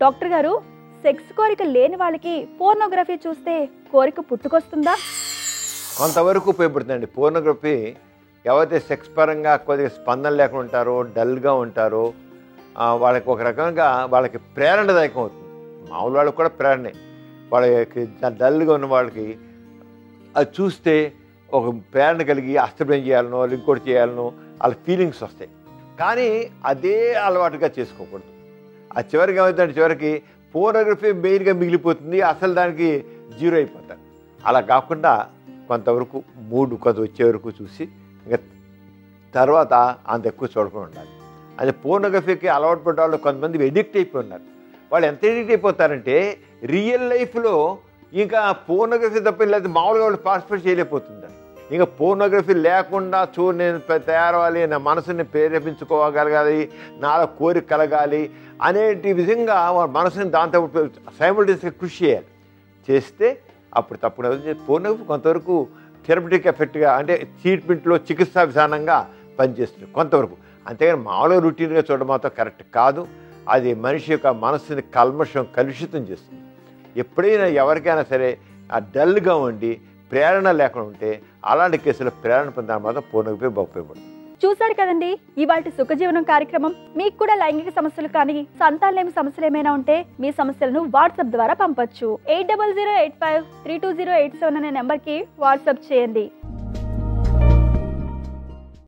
Doctor గారు, sex కోరిక లేని వాళ్ళకి పోర్నోగ్రఫీ చూస్తే కోరిక పుట్టుకొస్తుందా? కొంతవరకు ఉపయోగపడుతుందండి. పోర్నోగ్రఫీ ఎవరైతే సెక్స్ పరంగా కొద్దిగా స్పందన లేకుండా ఉంటారో, డల్గా ఉంటారో, వాళ్ళకి ఒక రకంగా వాళ్ళకి ప్రేరణదాయకం అవుతుంది. మామూలు వాళ్ళకి కూడా ప్రేరణే. వాళ్ళకి డల్గా ఉన్న వాళ్ళకి అది చూస్తే ఒక ప్రేరణ కలిగి అస్తమయం చేయాలనో ఇంకోటి చేయాలనో వాళ్ళ ఫీలింగ్స్ వస్తాయి. కానీ అదే అలవాటుగా చేసుకోకూడదు. ఆ చివరికి ఏమవుతుందంటే చివరికి పోర్నోగ్రఫీ మెయిన్గా మిగిలిపోతుంది, అసలు దానికి జీరో అయిపోతారు. అలా కాకుండా కొంతవరకు కొంత వచ్చే వరకు చూసి ఇంకా తర్వాత అంత ఎక్కువ చూడకుండా ఉండాలి. అదే పోర్నోగ్రఫీకి అలవాటు పడ్డ వాళ్ళు కొంతమంది ఎడిక్ట్ అయిపోయి ఉన్నారు. వాళ్ళు ఎంత ఎడిక్ట్ అయిపోతారంటే రియల్ లైఫ్లో ఇంకా పోర్నోగ్రఫీ తప్ప లేదా మామూలుగా వాళ్ళు పార్టిసిపేట్ చేయలేకపోతున్నారు. ఇంకా పోర్నోగ్రఫీ లేకుండా నేను తయారవ్వాలి, నా మనసుని ప్రేరేపించుకోగలగాలి, నాలో కోరిక కలగాలి అనేటి విధంగా వాళ్ళ మనసుని దాంతో సైమల్టేనియస్గా కృషి చేయాలి. చేస్తే అప్పుడు తప్పకుండా పోర్నోగ్రఫీ కొంతవరకు థెరపటిక్ ఎఫెక్ట్గా అంటే ట్రీట్మెంట్లో చికిత్సా విధానంగా పనిచేస్తుంది కొంతవరకు. అంతేగాని మామూలుగా రొటీన్గా చూడడం మాత్రం కరెక్ట్ కాదు. అది మనిషి యొక్క మనసుని కలుషితం చేస్తుంది. ఎప్పుడైనా ఎవరికైనా సరే ఆ డల్గా ఉండి ప్రేరణ లేకుండా ఉంటే అలాంటి కేసులో ప్రేరణ పొందడం మాత్రం పోర్నోగ్రఫీ ఉపయోగపడుతుంది. చూశారు కదండి ఇవాల్టి సుఖజీవనం కార్యక్రమం. మీకు కూడా లైంగిక సమస్యలు కానీ సంతానలేమి సమస్యలు ఏమైనా ఉంటే మీ సమస్యలను వాట్సాప్ ద్వారా పంపొచ్చు. 8008532087 అనే నెంబర్కి వాట్సాప్ చేయండి.